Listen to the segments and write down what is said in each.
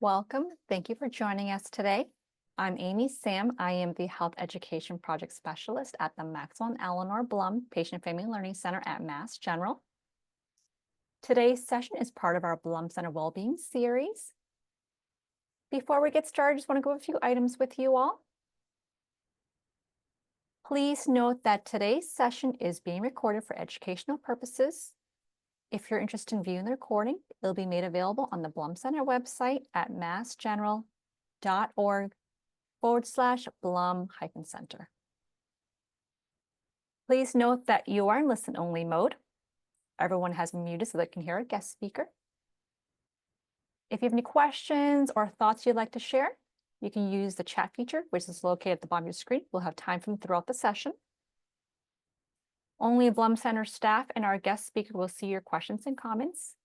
Welcome. Thank you for joining us today. I'm Amy Sam. I am the Health Education Project Specialist at the Maxwell and Eleanor Blum Patient Family Learning Center at Mass General. Today's session is part of our Blum Center Well-Being Series. Before we get started, I just want to go over a few items with you all. Please note that today's session is being recorded for educational purposes. If you're interested in viewing the recording, it'll be made available on the Blum Center website at massgeneral.org/Blum-Center. Please note that you are in listen-only mode. Everyone has muted so they can hear a guest speaker. If you have any questions or thoughts you'd like to share, you can use the chat feature, which is located at the bottom of your screen. We'll have time for them throughout the session. Only Blum Center staff and our guest speaker will see your questions and comments.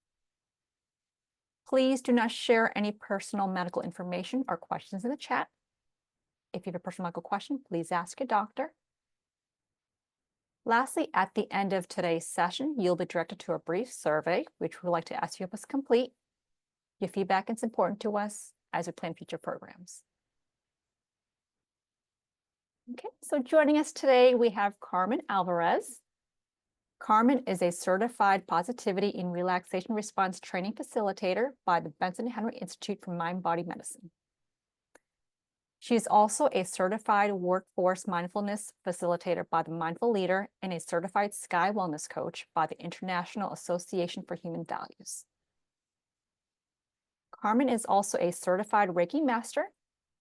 Please do not share any personal medical information or questions in the chat. If you have a personal medical question, please ask your doctor. Lastly, at the end of today's session, you'll be directed to a brief survey, which we'd like to ask you to complete. Your feedback is important to us as we plan future programs. Okay, so joining us today, we have Carmen Alvarez. Carmen is a certified positivity in relaxation response training facilitator by the Benson Henry Institute for Mind-Body Medicine. She is also a certified workforce mindfulness facilitator by the Mindful Leader and a certified Sky Wellness coach by the International Association for Human Values. Carmen is also a certified Reiki Master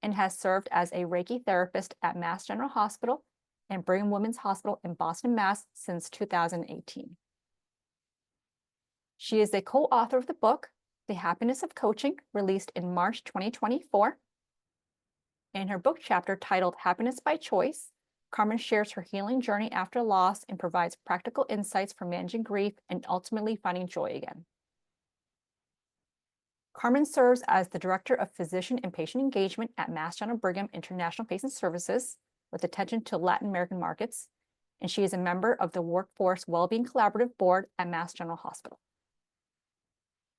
and has served as a Reiki therapist at Mass General Hospital and Brigham Women's Hospital in Boston, Mass. Since 2018. She is a co-author of the book, The Happiness of Coaching, released in March 2024. In her book chapter titled Happiness by Choice, Carmen shares her healing journey after loss and provides practical insights for managing grief and ultimately finding joy again. Carmen serves as the Director of Physician and Patient Engagement at Mass General Brigham International Patient Services, with attention to Latin American markets, and she is a member of the Workforce Wellbeing Collaborative Board at Mass General Hospital.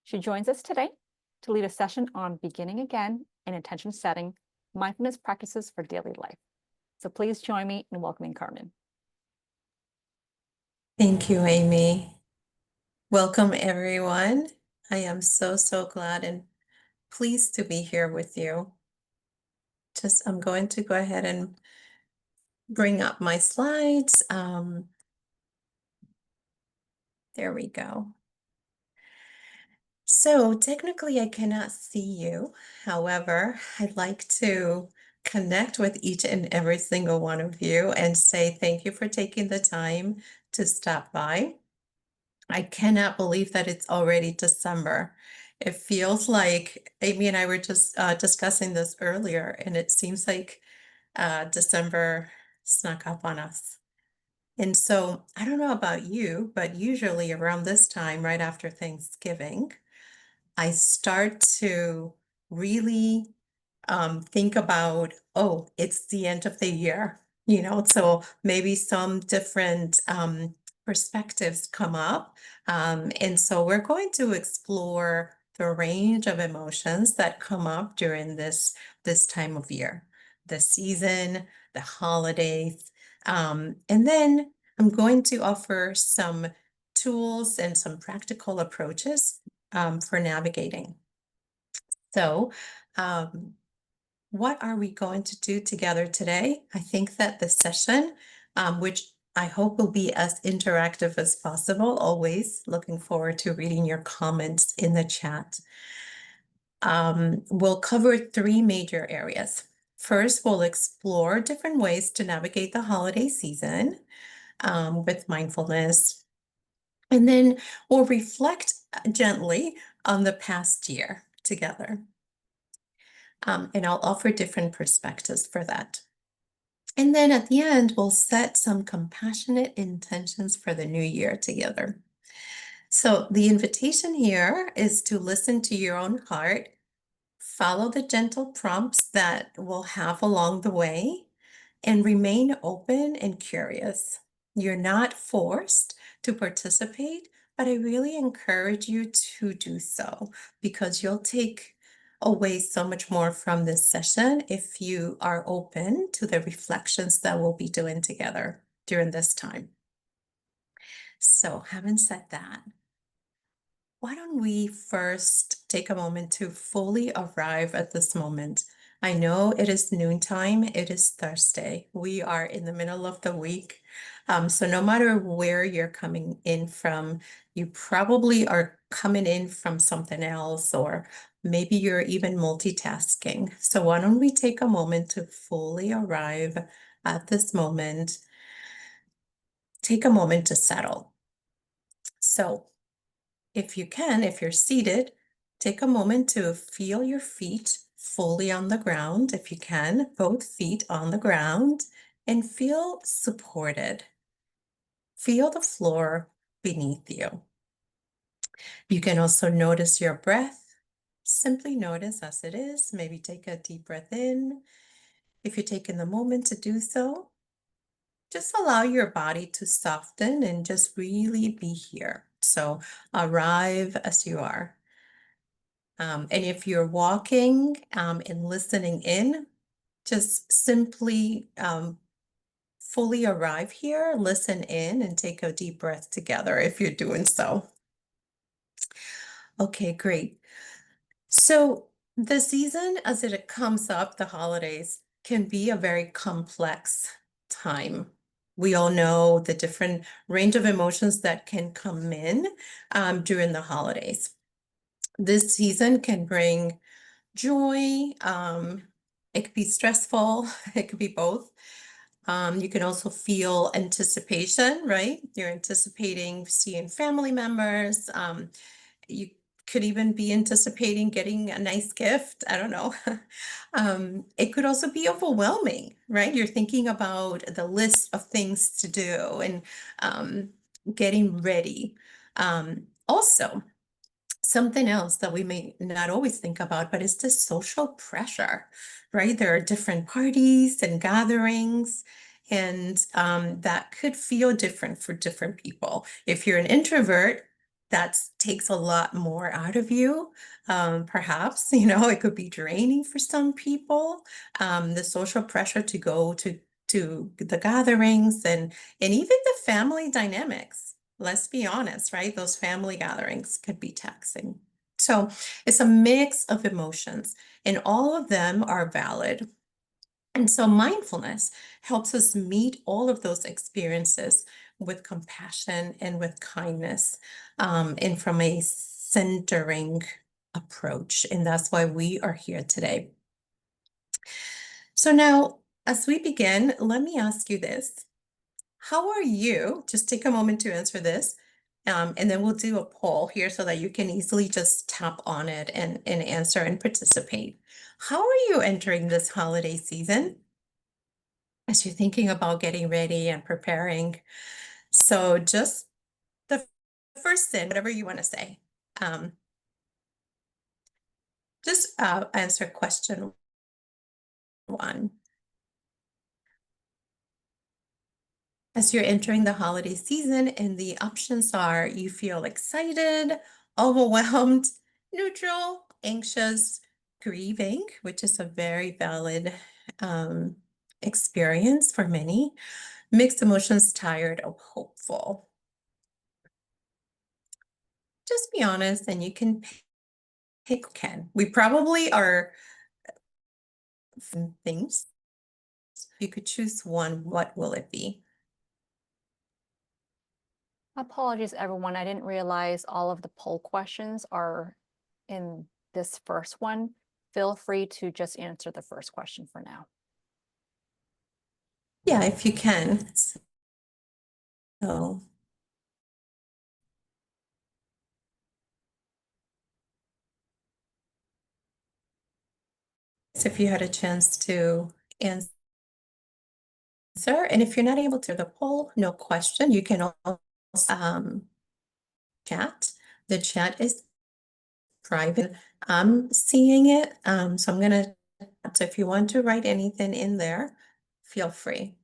She joins us today to lead a session on beginning again and intention setting, mindfulness practices for daily life. So please join me in welcoming Carmen. Thank you, Amy. Welcome, everyone. I am so glad and pleased to be here with you. I'm going to go ahead and bring up my slides. There we go. So technically I cannot see you. However, I'd like to connect with each and every single one of you and say thank you for taking the time to stop by. I cannot believe that it's already December. It feels like Amy and I were just discussing this earlier, and it seems like December snuck up on us. And so I don't know about you, but usually around this time, right after Thanksgiving, I start to really think about, oh, it's the end of the year, so maybe some different perspectives come up. And so we're going to explore the range of emotions that come up during this time of year, the season, the holidays. And then I'm going to offer some tools and some practical approaches for navigating. So, what are we going to do together today? I think that the session, which I hope will be as interactive as possible, always looking forward to reading your comments in the chat, we'll cover three major areas. First, we'll explore different ways to navigate the holiday season with mindfulness. And then we'll reflect gently on the past year together. And I'll offer different perspectives for that. And then at the end, we'll set some compassionate intentions for the new year together. So the invitation here is to listen to your own heart, follow the gentle prompts that we'll have along the way, and remain open and curious. You're not forced to participate, but I really encourage you to do so because you'll take away so much more from this session if you are open to the reflections that we'll be doing together during this time. So having said that, why don't we first take a moment to fully arrive at this moment? I know it is noontime, it is Thursday. We are in the middle of the week. So no matter where you're coming in from, you probably are coming in from something else, or maybe you're even multitasking. So why don't we take a moment to fully arrive at this moment? Take a moment to settle. So if you can, if you're seated, take a moment to feel your feet fully on the ground. If you can, both feet on the ground, and feel supported. Feel the floor beneath you. You can also notice your breath. Simply notice as it is. Maybe take a deep breath in. If you're taking the moment to do so, just allow your body to soften and just really be here. So arrive as you are. And if you're walking and listening in, just simply fully arrive here, listen in, and take a deep breath together if you're doing so. Okay, great. So the season as it comes up, the holidays, can be a very complex time. We all know the different range of emotions that can come in during the holidays. This season can bring joy. It could be stressful. It could be both. You can also feel anticipation, right? You're anticipating seeing family members. You could even be anticipating getting a nice gift. I don't know. It could also be overwhelming, right? You're thinking about the list of things to do and getting ready. Also, something else that we may not always think about, but it's the social pressure, right? There are different parties and gatherings, and that could feel different for different people. If you're an introvert, that takes a lot more out of you. Perhaps, it could be draining for some people. The social pressure to go to the gatherings and even the family dynamics. Let's be honest, right? Those family gatherings could be taxing. So it's a mix of emotions, and all of them are valid. And so mindfulness helps us meet all of those experiences with compassion and with kindness, and from a centering approach. And that's why we are here today. So now, as we begin, let me ask you this. How are you? Just take a moment to answer this. And then we'll do a poll here so that you can easily just tap on it and answer and participate. How are you entering this holiday season as you're thinking about getting ready and preparing? So just the first thing, whatever you want to say, um, just answer question 1. As you're entering the holiday season, and the options are you feel excited, overwhelmed, neutral, anxious, grieving, which is a very valid experience for many, mixed emotions, tired, or hopeful. Just be honest, and you can pick Ken. We probably are things. If you could choose one, what will it be? Apologies, everyone. I didn't realize all of the poll questions are in this first one. Feel free to just answer the first question for now. Yeah, if you can. So if you had a chance to answer, and if you're not able to the poll, no question, you can also chat. The chat is private. I'm seeing it, so I'm gonna, so if you want to write anything in there, feel free.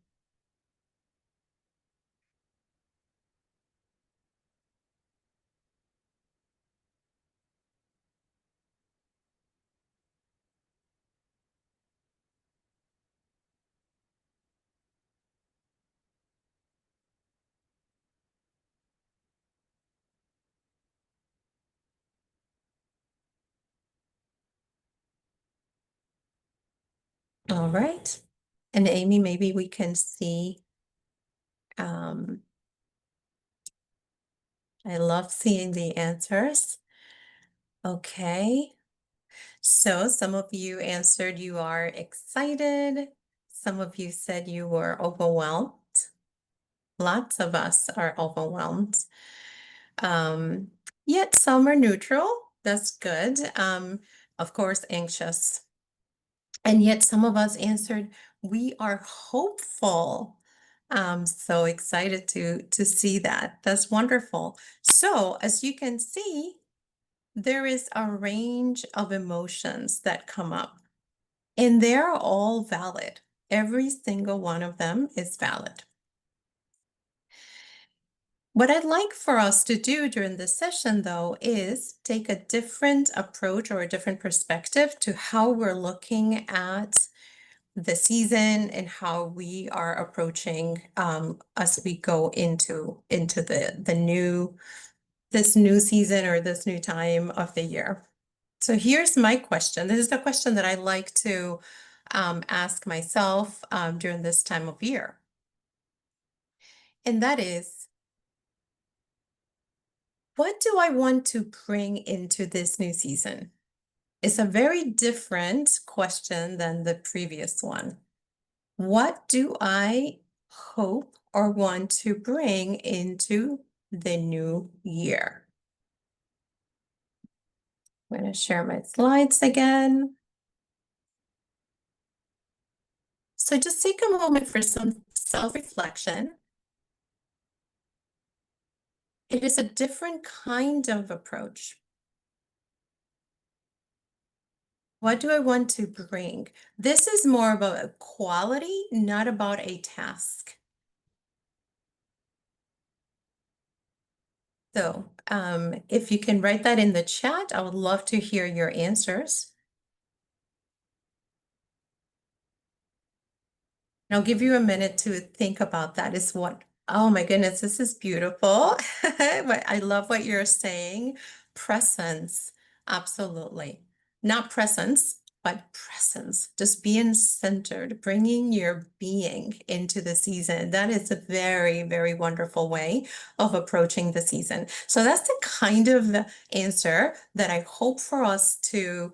All right. And Amy, maybe we can see. I love seeing the answers. Okay. So some of you answered you are excited. Some of you said you were overwhelmed. Lots of us are overwhelmed. Um, Yet some are neutral. That's good. Of course, anxious. And yet some of us answered, we are hopeful. I'm so excited to see that. That's wonderful. So as you can see, there is a range of emotions that come up, and they're all valid. Every single one of them is valid. What I'd like for us to do during this session, though, is take a different approach or a different perspective to how we're looking at the season and how we are approaching as we go into this new season or this new time of the year. So here's my question. This is the question that I like to ask myself during this time of year. And that is, what do I want to bring into this new season? It's a very different question than the previous one. What do I hope or want to bring into the new year? I'm going to share my slides again. So just take a moment for some self-reflection. It is a different kind of approach. What do I want to bring? This is more about a quality, not about a task. So if you can write that in the chat, I would love to hear your answers. And I'll give you a minute to think about that. Is what, oh my goodness, this is beautiful. I love what you're saying. Presence, absolutely. Not presence, but presence. Just being centered, bringing your being into the season. That is a very, very wonderful way of approaching the season. So that's the kind of answer that I hope for us to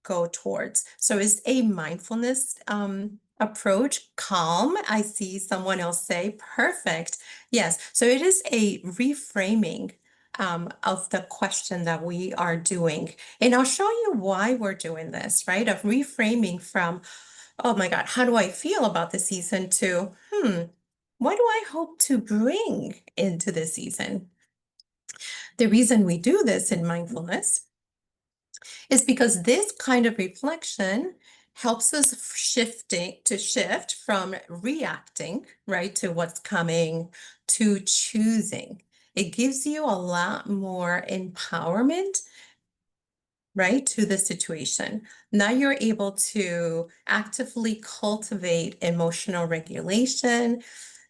go towards. So it's a mindfulness approach, calm. I see someone else say perfect. Yes, so it is a reframing of the question that we are doing. And I'll show you why we're doing this, right? Of reframing from, oh my God, how do I feel about the season to, what do I hope to bring into the season? The reason we do this in mindfulness is because this kind of reflection helps us shift from reacting, right, to what's coming, to choosing. It gives you a lot more empowerment, right, to the situation. Now you're able to actively cultivate emotional regulation.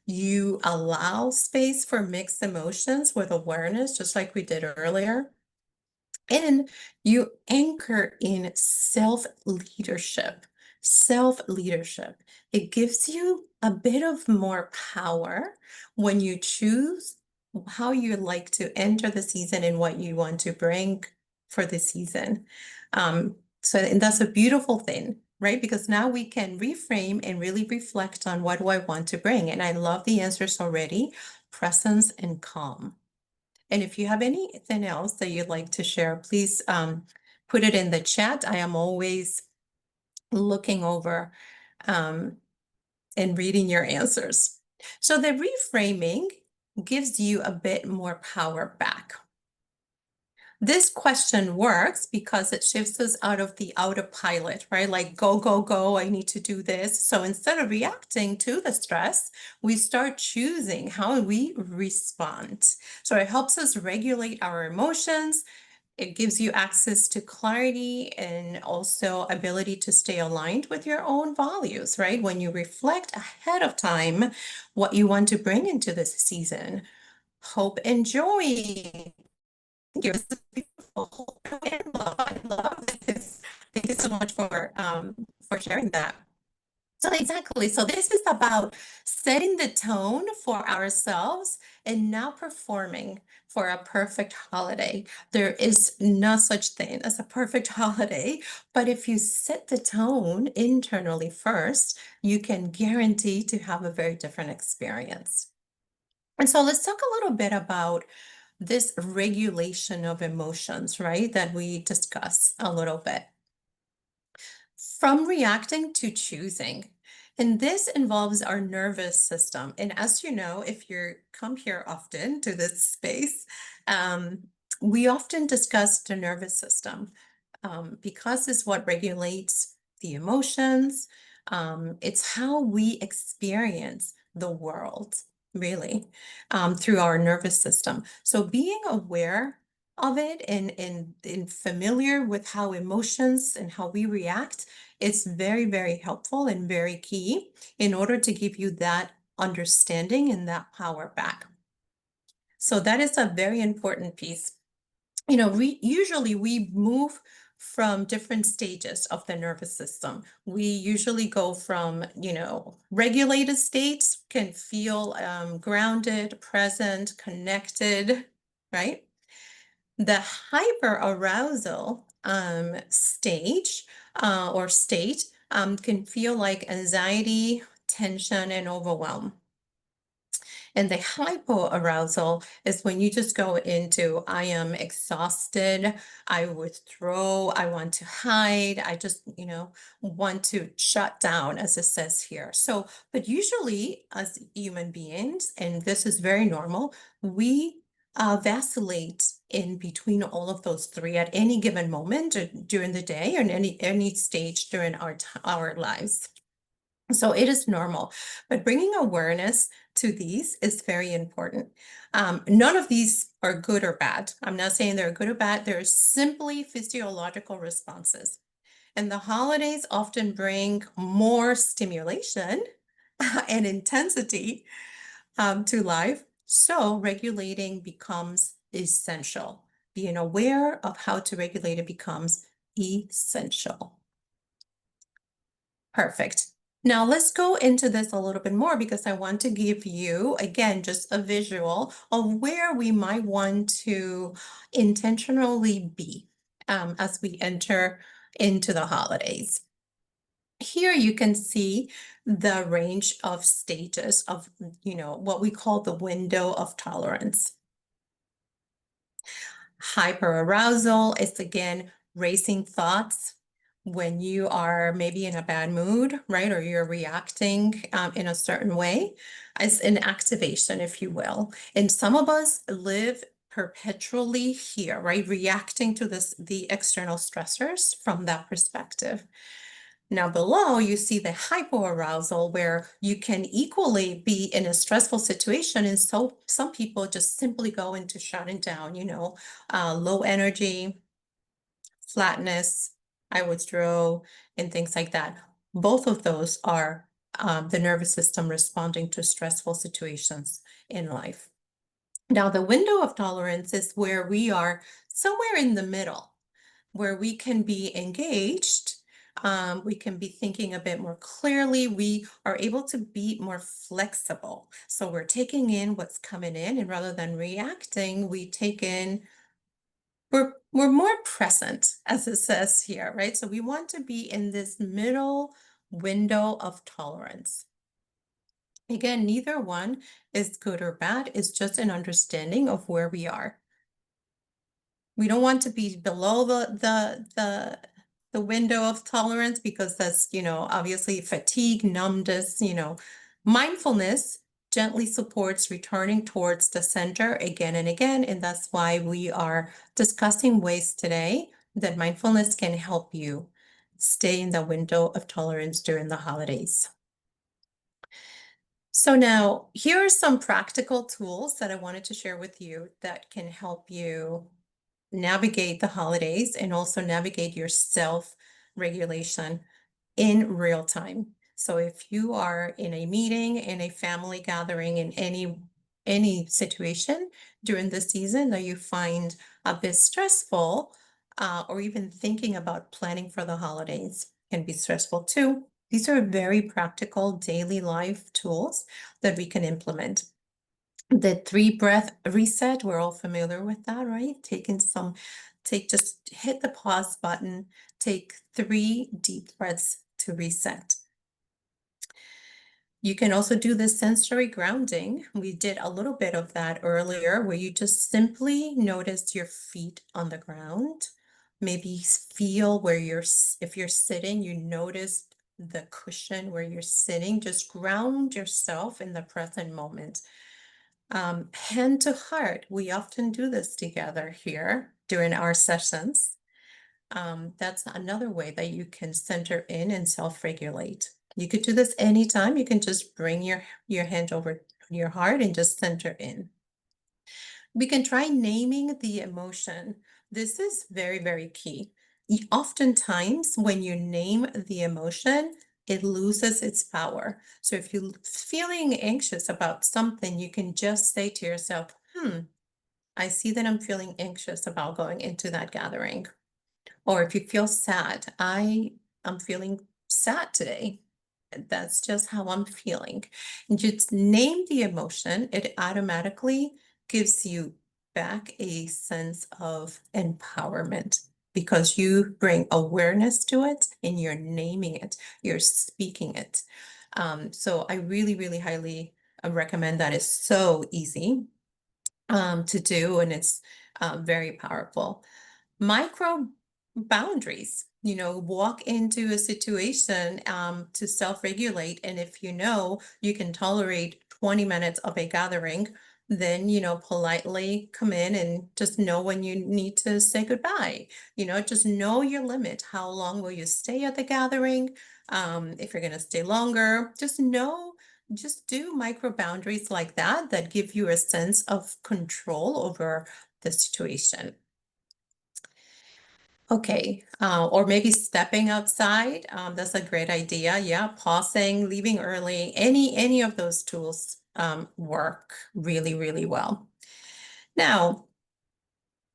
You allow space for mixed emotions with awareness, just like we did earlier. And you anchor in self-leadership. Self-leadership. It gives you a bit of more power when you choose how you like to enter the season and what you want to bring for the season. And that's a beautiful thing, right? Because now we can reframe and really reflect on what do I want to bring. And I love the answers already: presence and calm. And if you have anything else that you'd like to share, please put it in the chat. I am always looking over and reading your answers. So the reframing gives you a bit more power back. This question works because it shifts us out of the autopilot, right? Like go, go, go, I need to do this. So instead of reacting to the stress, we start choosing how we respond. So it helps us regulate our emotions. It gives you access to clarity and also ability to stay aligned with your own values, right? When you reflect ahead of time what you want to bring into this season. Hope and joy. This is beautiful. I love this. Thank you so much for for sharing that. So exactly. So this is about setting the tone for ourselves and now performing for a perfect holiday. There is no such thing as a perfect holiday, but if you set the tone internally first, you can guarantee to have a very different experience. And so let's talk a little bit about this regulation of emotions, right? That we discuss a little bit. From reacting to choosing. And this involves our nervous system. And as you know, if you come here often to this space, we often discuss the nervous system because it's what regulates the emotions. It's how we experience the world, really, through our nervous system. So being aware of it and familiar with how emotions and how we react, it's very, very helpful and very key in order to give you that understanding and that power back. So that is a very important piece. You know, usually we move from different stages of the nervous system. We usually go from, regulated states can feel grounded, present, connected, right? The hyperarousal stage or state can feel like anxiety, tension, and overwhelm. And the hypoarousal is when you just go into, I am exhausted, I withdraw, I want to hide, I just, want to shut down, as it says here. So, but usually as human beings, and this is very normal, we vacillate in between all of those three at any given moment during the day or in any stage during our lives. So it is normal, but bringing awareness to these is very important. None of these are good or bad. I'm not saying they're good or bad. They're simply physiological responses. And the holidays often bring more stimulation and intensity to life. So regulating becomes essential. Being aware of how to regulate it becomes essential. Perfect. Now let's go into this a little bit more because I want to give you, again, just a visual of where we might want to intentionally be as we enter into the holidays. Here you can see the range of stages of, what we call the window of tolerance. Hyperarousal is again racing thoughts when you are maybe in a bad mood, right? Or you're reacting in a certain way as an activation, if you will. And some of us live perpetually here, right? Reacting to the external stressors from that perspective. Now below, you see the hypoarousal where you can equally be in a stressful situation. And so some people just simply go into shutting down, low energy, flatness, I withdraw, and things like that. Both of those are the nervous system responding to stressful situations in life. Now, the window of tolerance is where we are somewhere in the middle, where we can be engaged. We can be thinking a bit more clearly. We are able to be more flexible. So we're taking in what's coming in, and rather than reacting, we're more present, as it says here, right? So we want to be in this middle window of tolerance. Again, neither one is good or bad. It's just an understanding of where we are. We don't want to be below the window of tolerance because that's, obviously fatigue, numbness, mindfulness gently supports returning towards the center again and again. And that's why we are discussing ways today that mindfulness can help you stay in the window of tolerance during the holidays. So now here are some practical tools that I wanted to share with you that can help you navigate the holidays and also navigate your self-regulation in real time. So if you are in a meeting, in a family gathering, in any situation during the season that you find a bit stressful, or even thinking about planning for the holidays, can be stressful too. These are very practical daily life tools that we can implement. The 3 breath reset, we're all familiar with that, right? Just hit the pause button, take 3 deep breaths to reset. You can also do the sensory grounding. We did a little bit of that earlier, where you just simply notice your feet on the ground. Maybe feel where if you're sitting, you notice the cushion where you're sitting. Just ground yourself in the present moment. Hand to heart. We often do this together here during our sessions. That's another way that you can center in and self-regulate. You could do this anytime. You can just bring your hand over your heart and just center in. We can try naming the emotion. This is very, very key. Oftentimes, when you name the emotion, it loses its power. So if you're feeling anxious about something, you can just say to yourself, I see that I'm feeling anxious about going into that gathering. Or if you feel sad, I'm feeling sad today. That's just how I'm feeling. And just name the emotion, it automatically gives you back a sense of empowerment because you bring awareness to it and you're naming it, you're speaking it. So I really, really highly recommend that. It's so easy to do, and it's very powerful. Micro boundaries, walk into a situation to self-regulate. And if you can tolerate 20 minutes of a gathering, then, politely come in and just know when you need to say goodbye. Just know your limit. How long will you stay at the gathering? If you're going to stay longer, just do micro boundaries like that give you a sense of control over the situation. Okay, or maybe stepping outside. That's a great idea. Yeah, pausing, leaving early, any of those tools work really, really well. Now,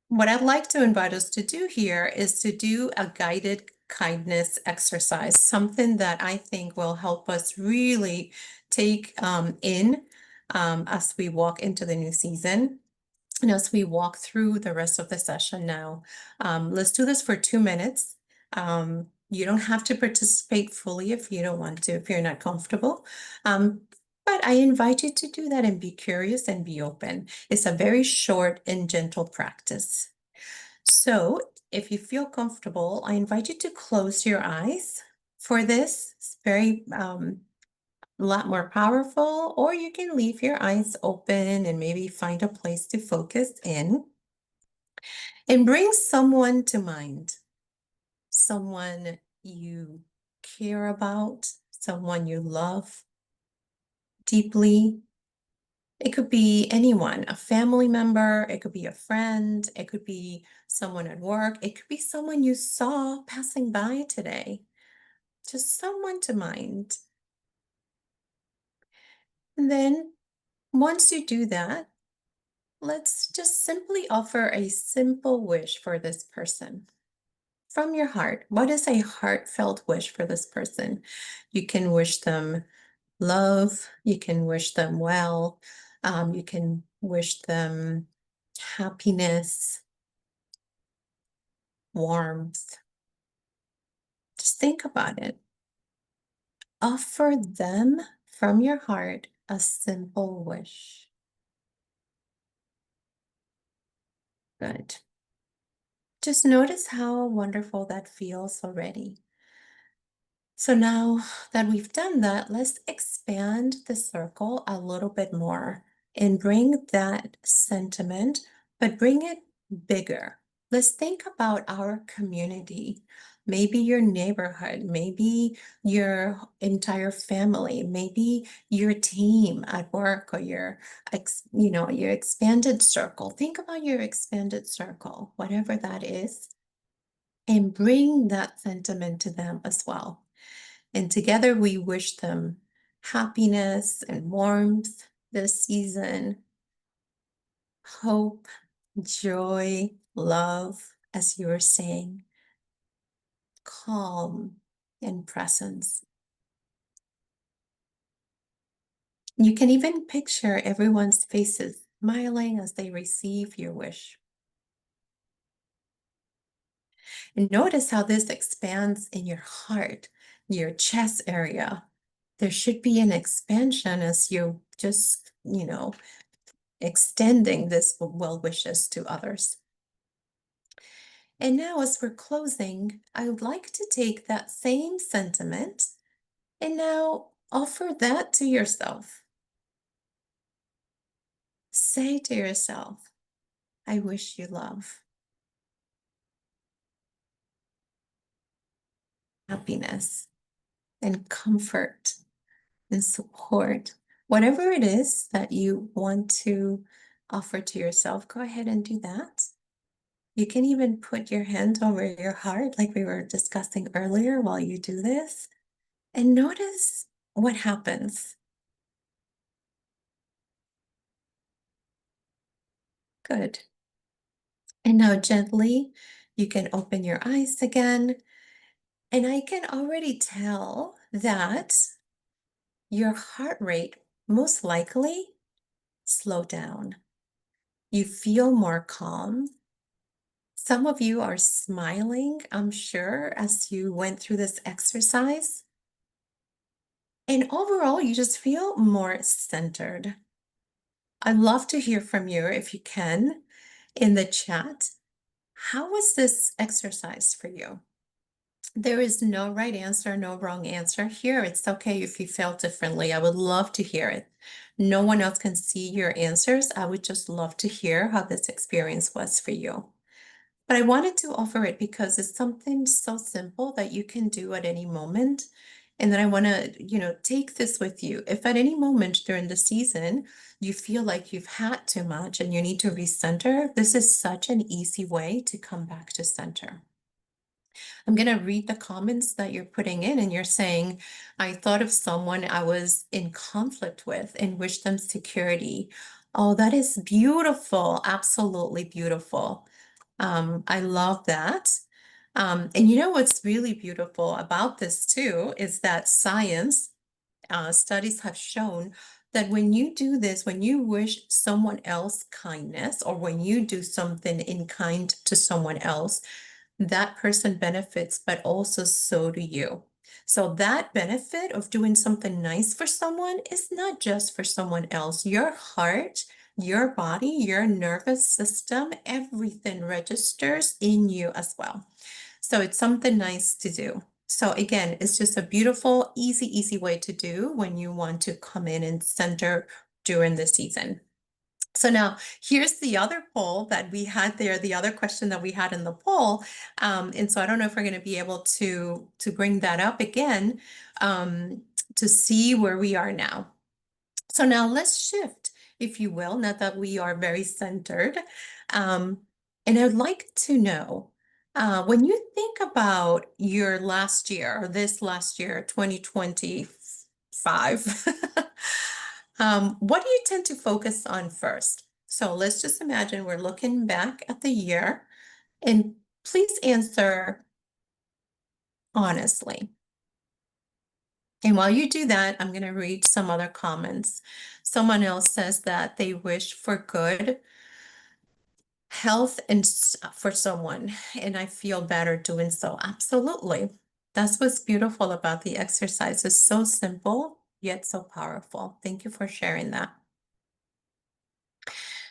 what I'd like to invite us to do here is to do a guided kindness exercise, something that I think will help us really take in as we walk into the new season. And as we walk through the rest of the session now, let's do this for 2 minutes. You don't have to participate fully if you don't want to, if you're not comfortable. But I invite you to do that and be curious and be open. It's a very short and gentle practice. So if you feel comfortable, I invite you to close your eyes for this. It's very a lot more powerful, or you can leave your eyes open and maybe find a place to focus in and bring someone to mind, someone you care about, someone you love deeply. It could be anyone, a family member, it could be a friend, it could be someone at work, it could be someone you saw passing by today. Just someone to mind. And then once you do that, let's just simply offer a simple wish for this person from your heart. What is a heartfelt wish for this person? You can wish them love, you can wish them well, you can wish them happiness, warmth. Just think about it. Offer them from your heart a simple wish. Good. Just notice how wonderful that feels already. So now that we've done that, let's expand the circle a little bit more and bring that sentiment, but bring it bigger. Let's think about our community, maybe your neighborhood, maybe your entire family, maybe your team at work, or your expanded circle. Think about your expanded circle, whatever that is, and bring that sentiment to them as well. And together we wish them happiness and warmth this season, hope, joy, love, as you were saying, calm, and presence. You can even picture everyone's faces smiling as they receive your wish. And notice how this expands in your heart, your chest area. There should be an expansion as you just, extending this well wishes to others. And now, as we're closing, I would like to take that same sentiment and now offer that to yourself. Say to yourself, I wish you love, happiness, and comfort and support. Whatever it is that you want to offer to yourself, go ahead and do that. You can even put your hand over your heart, like we were discussing earlier, while you do this, and notice what happens. Good. And now gently, you can open your eyes again. And I can already tell that your heart rate most likely slowed down. You feel more calm. Some of you are smiling, I'm sure, as you went through this exercise. And overall, you just feel more centered. I'd love to hear from you if you can in the chat. How was this exercise for you? There is no right answer, no wrong answer here. It's okay if you felt differently. I would love to hear it. No one else can see your answers. I would just love to hear how this experience was for you. But I wanted to offer it because it's something so simple that you can do at any moment. And then I want to, take this with you. If at any moment during the season you feel like you've had too much and you need to recenter, this is such an easy way to come back to center. I'm going to read the comments that you're putting in, and you're saying, I thought of someone I was in conflict with and wished them security. Oh, that is beautiful. Absolutely beautiful. I love that. And you know what's really beautiful about this too is that science studies have shown that when you do this, when you wish someone else kindness, or when you do something in kind to someone else, that person benefits, but also so do you. So that benefit of doing something nice for someone is not just for someone else. Your heart, your body, your nervous system, everything registers in you as well. So it's something nice to do. So again, it's just a beautiful, easy way to do when you want to come in and center during the season. So now here's the other poll that we had there, the other question that we had in the poll. And so I don't know if we're going to be able to bring that up again to see where we are now. So now let's shift, if you will, now that we are very centered. And I'd like to know, when you think about your last year, or this last year, 2025, what do you tend to focus on first? So let's just imagine we're looking back at the year, and please answer honestly. And while you do that, I'm going to read some other comments. Someone else says that they wish for good health and for someone, and I feel better doing so. Absolutely. That's what's beautiful about the exercise. It's so simple, yet so powerful. Thank you for sharing that.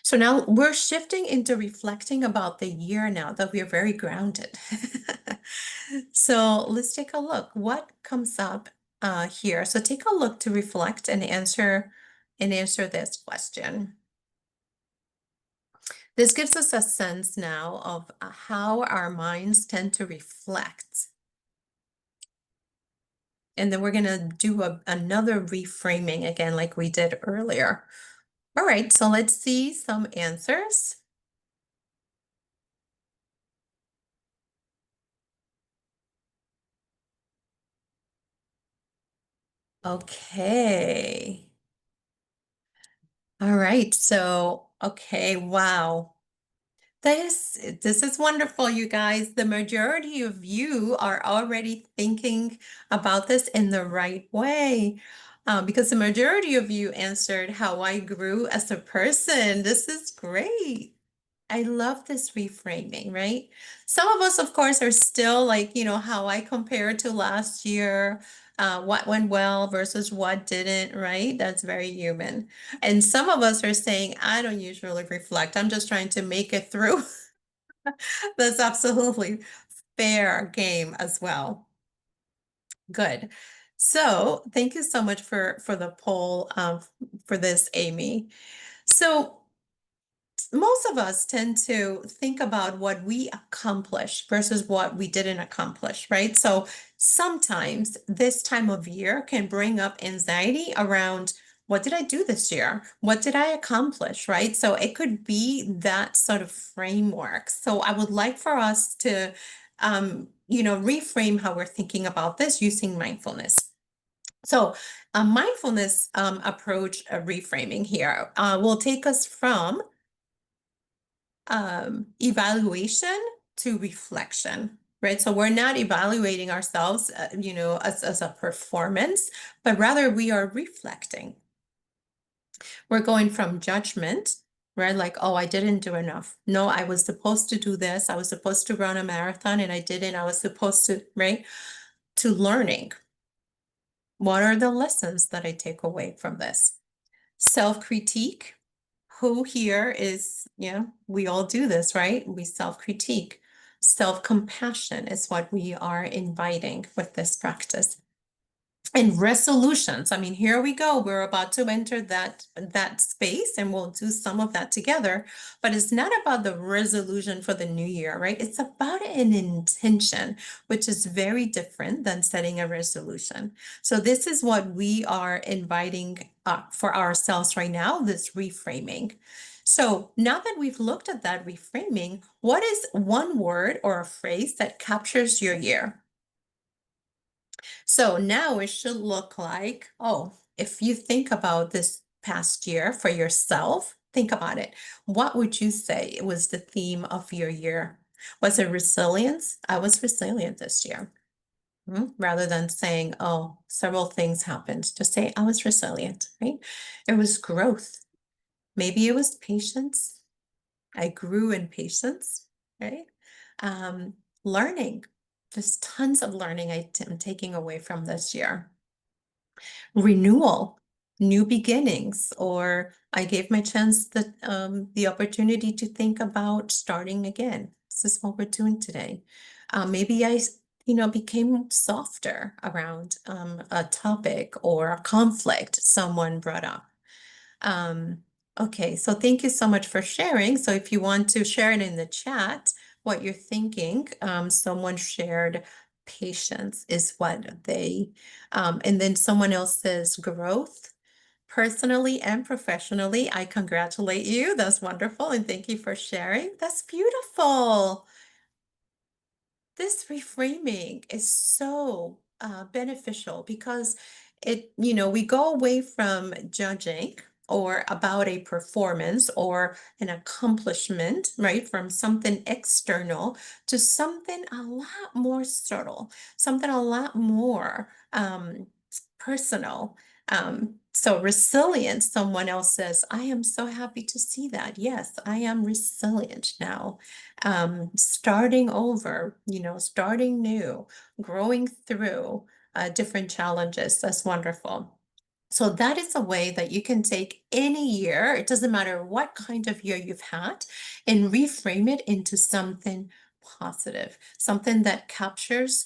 So now we're shifting into reflecting about the year now that we are very grounded. So let's take a look. What comes up here? So take a look to reflect and answer this question. This gives us a sense now of how our minds tend to reflect. And then we're going to do another reframing again, like we did earlier. All right, so let's see some answers. Okay. All right, so, okay, wow. This is wonderful, you guys. The majority of you are already thinking about this in the right way. Because the majority of you answered how I grew as a person. This is great. I love this reframing, right? Some of us, of course, are still like, how I compared to last year, what went well versus what didn't, right? That's very human. And some of us are saying, I don't usually reflect. I'm just trying to make it through. That's absolutely fair game as well. Good. So thank you so much for the poll for this, Amy. So most of us tend to think about what we accomplished versus what we didn't accomplish, right? So sometimes this time of year can bring up anxiety around what did I do this year? What did I accomplish, right? So it could be that sort of framework. So I would like for us to, reframe how we're thinking about this using mindfulness. So a mindfulness approach, reframing here, will take us from evaluation to reflection, right? So we're not evaluating ourselves, as a performance, but rather we are reflecting. We're going from judgment, right? Like, oh, I didn't do enough. No, I was supposed to do this. I was supposed to run a marathon and I didn't. I was supposed to, right? To learning. What are the lessons that I take away from this? Self-critique. Who here is, we all do this, right? We self-critique. Self-compassion is what we are inviting with this practice. And resolutions. I mean, here we go. We're about to enter that space and we'll do some of that together. But it's not about the resolution for the new year, right? It's about an intention, which is very different than setting a resolution. So this is what we are inviting for ourselves right now, this reframing. So now that we've looked at that reframing, what is one word or a phrase that captures your year? So now it should look like, oh, if you think about this past year for yourself, think about it. What would you say was the theme of your year? Was it resilience? I was resilient this year. Rather than saying, oh, several things happened, just say, I was resilient, right? It was growth. Maybe it was patience. I grew in patience, right? Um, Learning. There's tons of learning I'm taking away from this year. Renewal, new beginnings, or I gave my chance the opportunity to think about starting again. This is what we're doing today. Maybe I, became softer around a topic or a conflict someone brought up. Okay, so thank you so much for sharing. So if you want to share it in the chat, what you're thinking, someone shared patience is what they, and then someone else says growth. Personally and professionally, I congratulate you. That's wonderful. And thank you for sharing. That's beautiful. This reframing is so beneficial because we go away from judging or about a performance or an accomplishment, right? From something external to something a lot more subtle, something a lot more personal. So resilience, someone else says, I am so happy to see that. Yes, I am resilient now. Starting over, starting new, growing through different challenges. That's wonderful. So that is a way that you can take any year, it doesn't matter what kind of year you've had, and reframe it into something positive, something that captures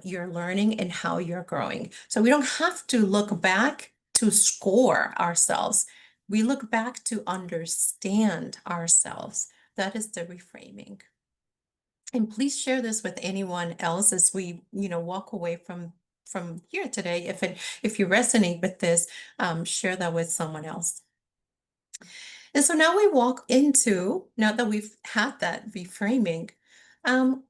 your learning and how you're growing. So we don't have to look back to score ourselves. We look back to understand ourselves. That is the reframing. And please share this with anyone else as we, walk away from here today. If you resonate with this, share that with someone else. And so now we walk into, now that we've had that reframing,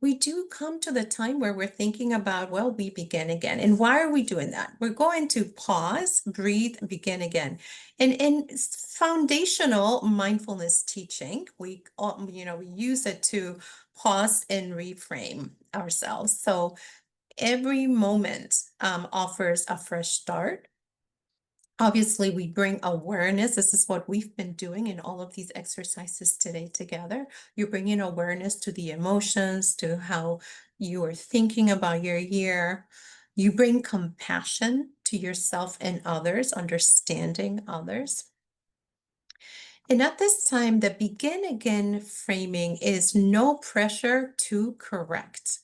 We do come to the time where we're thinking about, well, we begin again. And why are we doing that? We're going to pause, breathe, begin again. And in foundational mindfulness teaching, we use it to pause and reframe ourselves. So every moment offers a fresh start. Obviously, we bring awareness. This is what we've been doing in all of these exercises today together. You bring in awareness to the emotions, to how you are thinking about your year. You bring compassion to yourself and others, understanding others. And at this time, the begin again framing is no pressure to correct.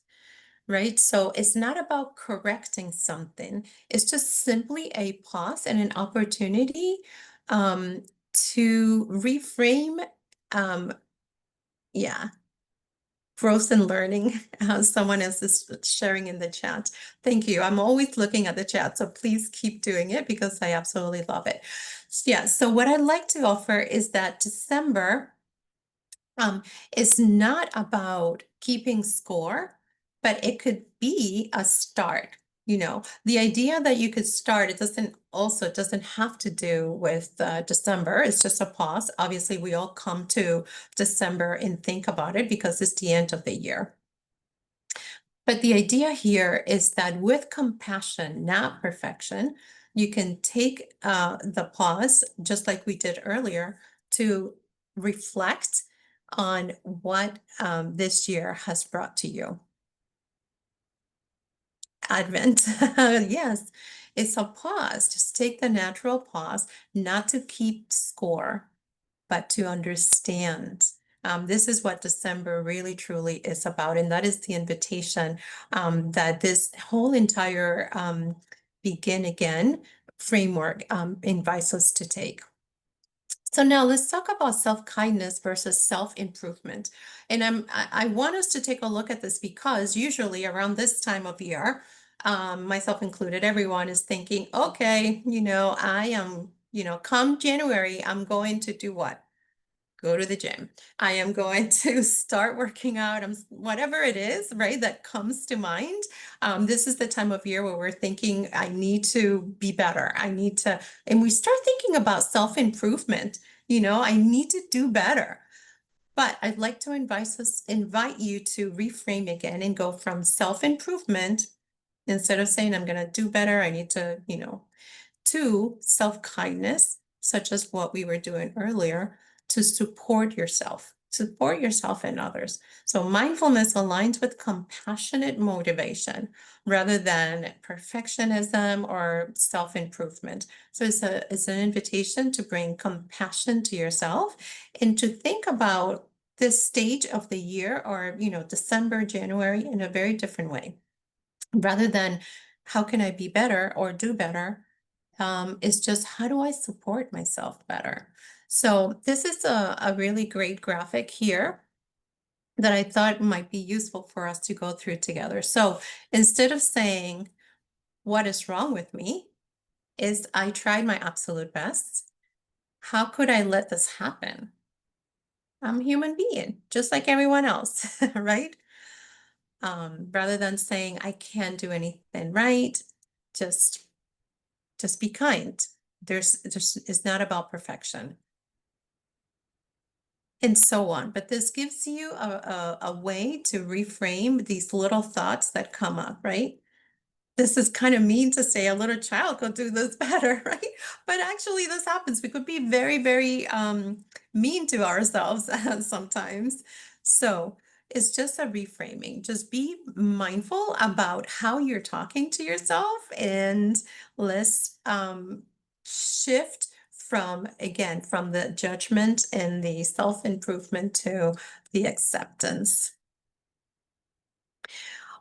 Right? So it's not about correcting something. It's just simply a pause and an opportunity to reframe, um, yeah, growth and learning. Someone else is sharing in the chat. Thank you. I'm always looking at the chat, so please keep doing it because I absolutely love it. Yeah, so what I'd like to offer is that December it's not about keeping score, but it could be a start. The idea that you could start, it doesn't have to do with December. It's just a pause. Obviously, we all come to December and think about it because it's the end of the year. But the idea here is that with compassion, not perfection, you can take the pause, just like we did earlier, to reflect on what this year has brought to you. Advent, yes, it's a pause. Just take the natural pause, not to keep score, but to understand. This is what December really truly is about. And that is the invitation that this whole entire begin again framework invites us to take. So now let's talk about self-kindness versus self-improvement. And I want us to take a look at this because usually around this time of year, myself included, everyone is thinking, okay, I am, come January, I'm going to do what? Go to the gym. I am going to start working out. Whatever it is, right, that comes to mind. This is the time of year where we're thinking, I need to be better. And we start thinking about self-improvement. I need to do better. But I'd like to invite you to reframe again and go from self-improvement instead of saying, I'm going to do better. I need to, to self-kindness, such as what we were doing earlier, to support yourself and others. So mindfulness aligns with compassionate motivation rather than perfectionism or self-improvement. So it's an invitation to bring compassion to yourself and to think about this stage of the year or, December, January in a very different way. Rather than how can I be better or do better, is just how do I support myself better? So this is a really great graphic here that I thought might be useful for us to go through together. So instead of saying, what is wrong with me? Is I tried my absolute best. How could I let this happen? I'm a human being, just like everyone else, right? Rather than saying I can't do anything right, just be kind. It's not about perfection. And so on. But this gives you a way to reframe these little thoughts that come up, right? This is kind of mean to say a little child could do this better, right? But actually this happens. We could be very, very mean to ourselves sometimes. So it's just a reframing. Just be mindful about how you're talking to yourself and let's shift from the judgment and the self-improvement to the acceptance.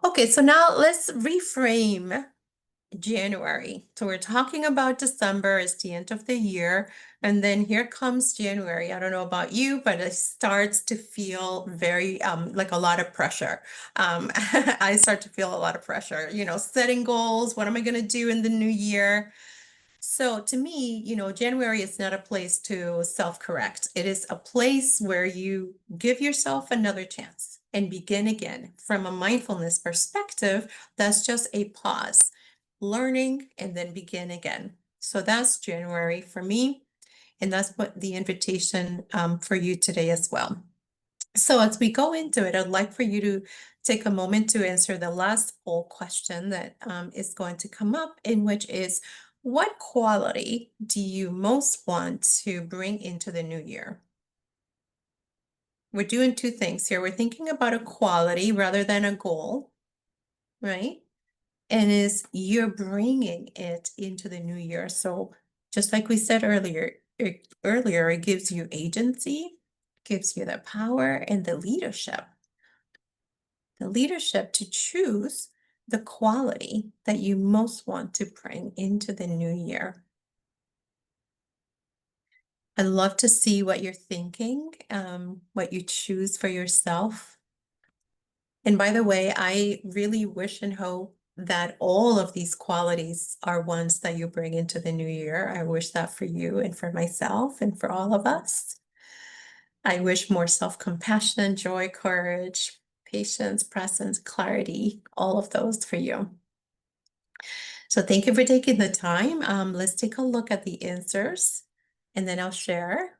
Okay, so now let's reframe January. So we're talking about December is the end of the year. And then here comes January. I don't know about you, but it starts to feel very like a lot of pressure. I start to feel a lot of pressure, setting goals. What am I going to do in the new year? So to me, January is not a place to self-correct. It is a place where you give yourself another chance. and begin again. From a mindfulness perspective, that's just a pause, learning, and then begin again. So that's January for me. And that's what the invitation for you today as well. So as we go into it, I'd like for you to take a moment to answer the last poll question that is going to come up, in which is, what quality do you most want to bring into the new year? We're doing two things here. We're thinking about a quality rather than a goal, right? And is you're bringing it into the new year. So just like we said earlier, it gives you agency, gives you the power and the leadership to choose the quality that you most want to bring into the new year. I'd love to see what you're thinking, what you choose for yourself. And by the way, I really wish and hope that all of these qualities are ones that you bring into the new year. I wish that for you and for myself and for all of us. I wish more self-compassion, joy, courage, patience, presence, clarity, all of those for you. So thank you for taking the time. Let's take a look at the answers and then I'll share.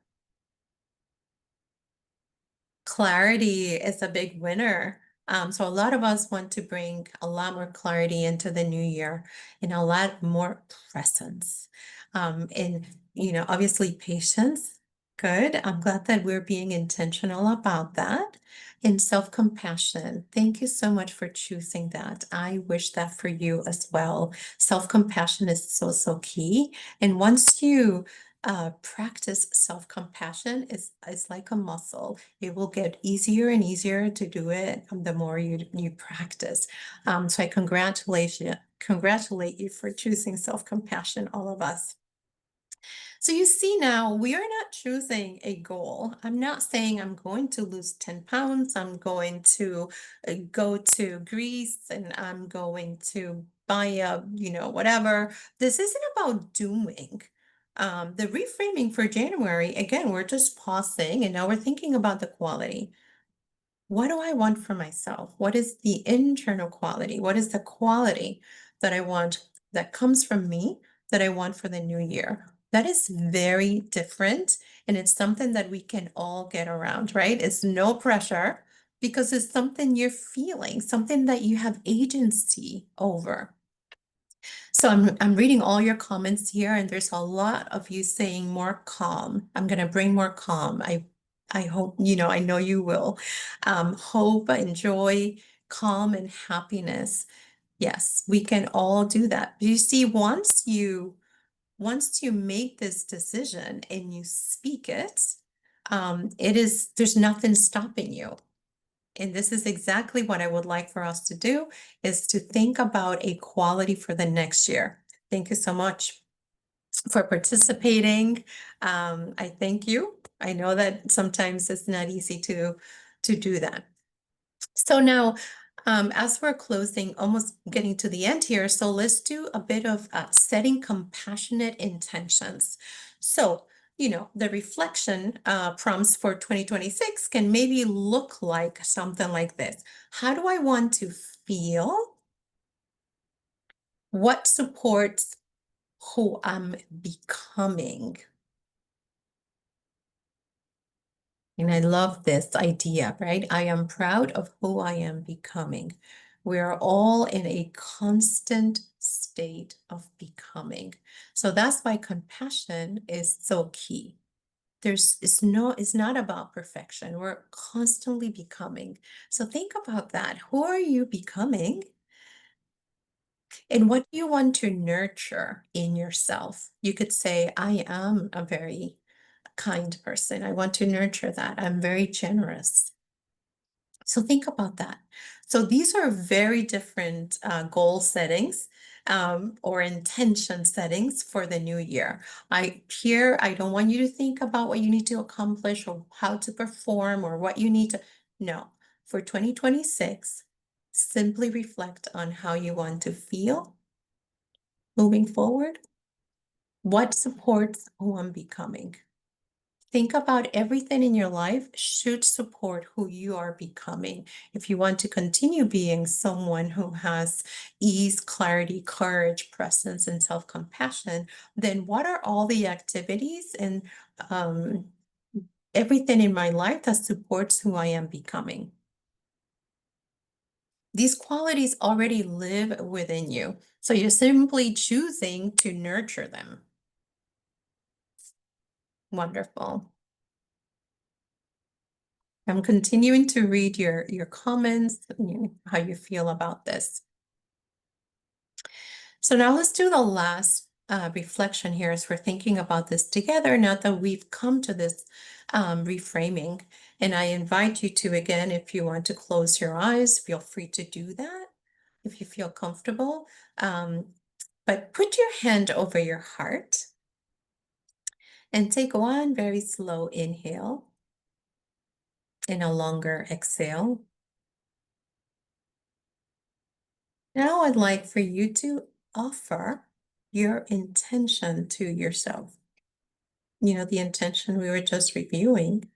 Clarity is a big winner. So a lot of us want to bring a lot more clarity into the new year and a lot more presence. And, obviously patience, good. I'm glad that we're being intentional about that. And self-compassion. Thank you so much for choosing that. I wish that for you as well. Self-compassion is so, so key. And once you practice self-compassion, is like a muscle. It will get easier and easier to do it the more you practice. So I congratulate you for choosing self-compassion, all of us. So you see now, we are not choosing a goal. I'm not saying I'm going to lose 10 pounds. I'm going to go to Greece and I'm going to buy a, whatever. This isn't about doing. The reframing for January, again, we're just pausing and now we're thinking about the quality. What do I want for myself? What is the internal quality? What is the quality that I want that comes from me that I want for the new year? That is very different. And it's something that we can all get around, right? It's no pressure because it's something you're feeling, something that you have agency over. So I'm reading all your comments here, and there's a lot of you saying more calm. I'm gonna bring more calm. I hope, I know you will. Hope and joy, calm and happiness. Yes, we can all do that. You see, once you make this decision and you speak it, there's nothing stopping you. And this is exactly what I would like for us to do, is to think about a quality for the next year. Thank you so much for participating. I thank you. I know that sometimes it's not easy to do that. So now, as we're closing, almost getting to the end here, so let's do a bit of setting compassionate intentions. So, the reflection prompts for 2026 can maybe look like something like this. How do I want to feel? What supports who I'm becoming? And I love this idea, right? I am proud of who I am becoming. We are all in a constant state of becoming. So that's why compassion is so key. It's not about perfection. We're constantly becoming. So think about that. Who are you becoming? And what do you want to nurture in yourself? You could say, I am a very kind person. I want to nurture that. I'm very generous. So think about that. So these are very different goal settings or intention settings for the new year. I don't want you to think about what you need to accomplish or how to perform or what you need to. No, for 2026, simply reflect on how you want to feel moving forward. What supports who I'm becoming? Think about everything in your life should support who you are becoming. If you want to continue being someone who has ease, clarity, courage, presence, and self-compassion, then what are all the activities and um, everything in my life that supports who I am becoming? These qualities already live within you. So you're simply choosing to nurture them. Wonderful. I'm continuing to read your comments, how you feel about this. So now let's do the last reflection here as we're thinking about this together, now that we've come to this reframing. And I invite you to, again, if you want to close your eyes, feel free to do that if you feel comfortable. But put your hand over your heart and take one very slow inhale and a longer exhale. Now I'd like for you to offer your intention to yourself. The intention we were just reviewing.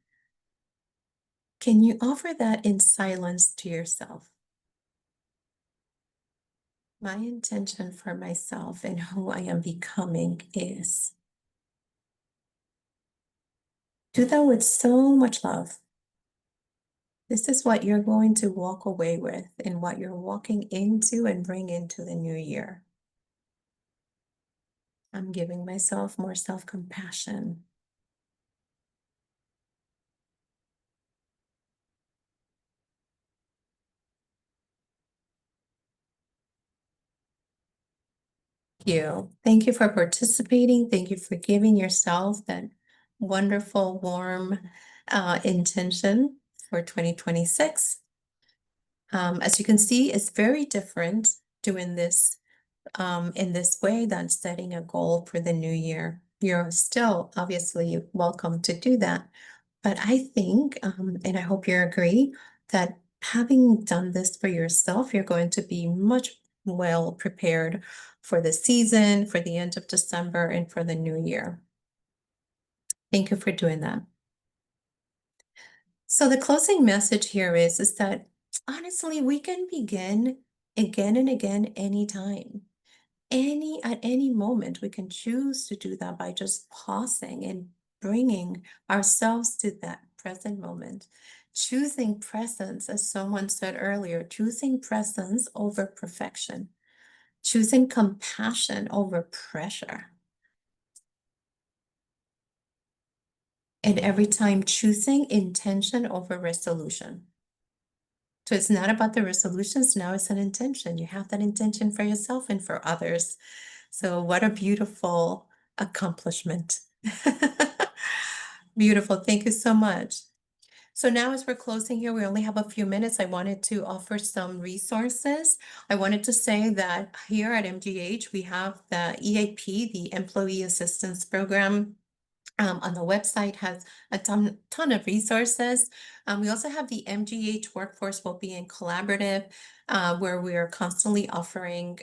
Can you offer that in silence to yourself? My intention for myself and who I am becoming is. Do that with so much love. This is what you're going to walk away with and what you're walking into and bring into the new year. I'm giving myself more self-compassion. You. Thank you for participating. Thank you for giving yourself that wonderful, warm intention for 2026. As you can see, it's very different doing this in this way than setting a goal for the new year. You're still obviously welcome to do that. But I think, and I hope you agree, that having done this for yourself, you're going to be much well prepared for the season, for the end of December, and for the new year. Thank you for doing that. So the closing message here is that honestly, we can begin again and again anytime. At any moment, we can choose to do that by just pausing and bringing ourselves to that present moment. Choosing presence, as someone said earlier, choosing presence over perfection, choosing compassion over pressure. And every time choosing intention over resolution. So it's not about the resolutions, now it's an intention. You have that intention for yourself and for others. So what a beautiful accomplishment. Beautiful. Thank you so much. So now as we're closing here, we only have a few minutes. I wanted to offer some resources. I wanted to say that here at MGH, we have the EAP, the Employee Assistance Program. On the website has a ton of resources. We also have the MGH Workforce Wellbeing Collaborative, where we are constantly offering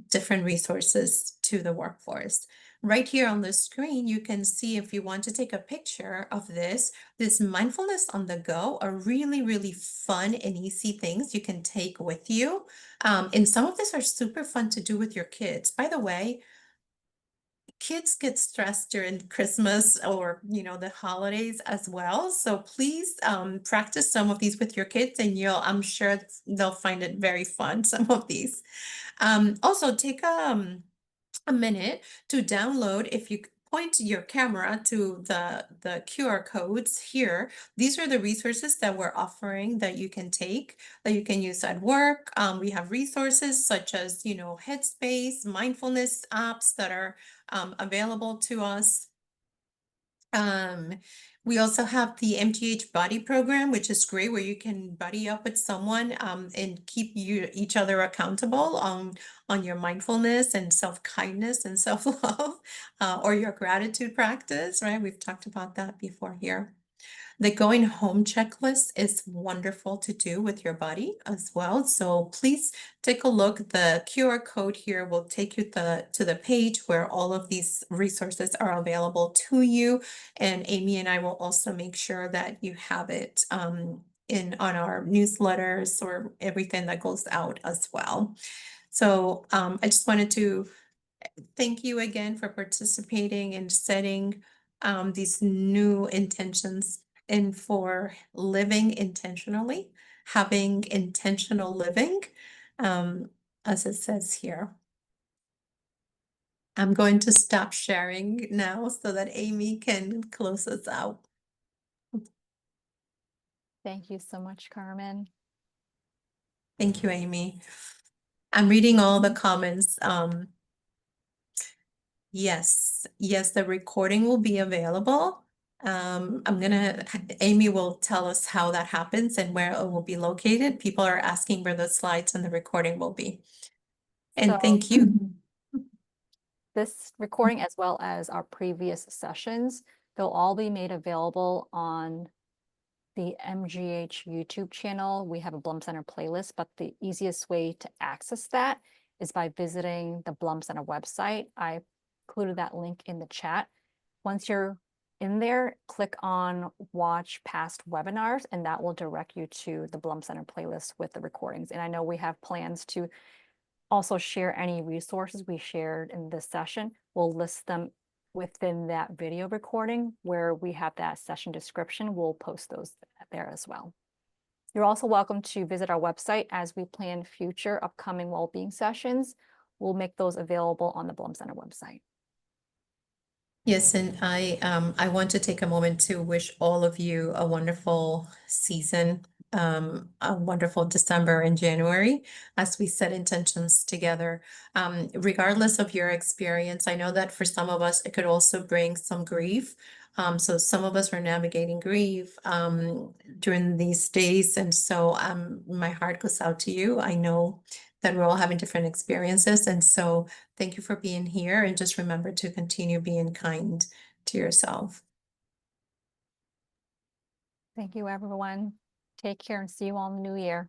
different resources to the workforce. Right here on the screen, you can see, if you want to take a picture of this mindfulness on the go are really, really fun and easy things you can take with you. And some of these are super fun to do with your kids. By the way, kids get stressed during Christmas or, the holidays as well. So please practice some of these with your kids, and I'm sure they'll find it very fun, some of these. Also take a minute to download. If you point your camera to the QR codes here, these are the resources that we're offering that you can take, that you can use at work. We have resources such as, Headspace, mindfulness apps that are available to us. We also have the MGH Buddy program, which is great, where you can buddy up with someone and keep each other accountable on your mindfulness and self-kindness and self-love or your gratitude practice, right? We've talked about that before here. The going home checklist is wonderful to do with your body as well. So please take a look. The QR code here will take you to the page where all of these resources are available to you. And Amy and I will also make sure that you have it on our newsletters or everything that goes out as well. So I just wanted to thank you again for participating and setting these new intentions and for living intentionally, having intentional living, um, as it says here. I'm going to stop sharing now so that Amy can close us out. Thank you so much, Carmen. Thank you, Amy. I'm reading all the comments. Yes, the recording will be available. Amy will tell us how that happens and where it will be located. People are asking where the slides and the recording will be. And So thank you. this recording, as well as our previous sessions, they'll all be made available on the MGH YouTube channel. We have a Blum Center playlist, but the easiest way to access that is by visiting the Blum Center website. I included that link in the chat. Once you're in there, click on watch past webinars, and that will direct you to the Blum Center playlist with the recordings. And I know we have plans to also share any resources we shared in this session. We'll list them within that video recording where we have that session description. We'll post those there as well. You're also welcome to visit our website as we plan future upcoming well-being sessions. We'll make those available on the Blum Center website. Yes, and I want to take a moment to wish all of you a wonderful season, a wonderful December and January as we set intentions together. Regardless of your experience, I know that for some of us, it could also bring some grief. So some of us are navigating grief during these days, and so my heart goes out to you. I know that we're all having different experiences, and so thank you for being here, and just remember to continue being kind to yourself. Thank you, everyone. Take care and see you all in the new year.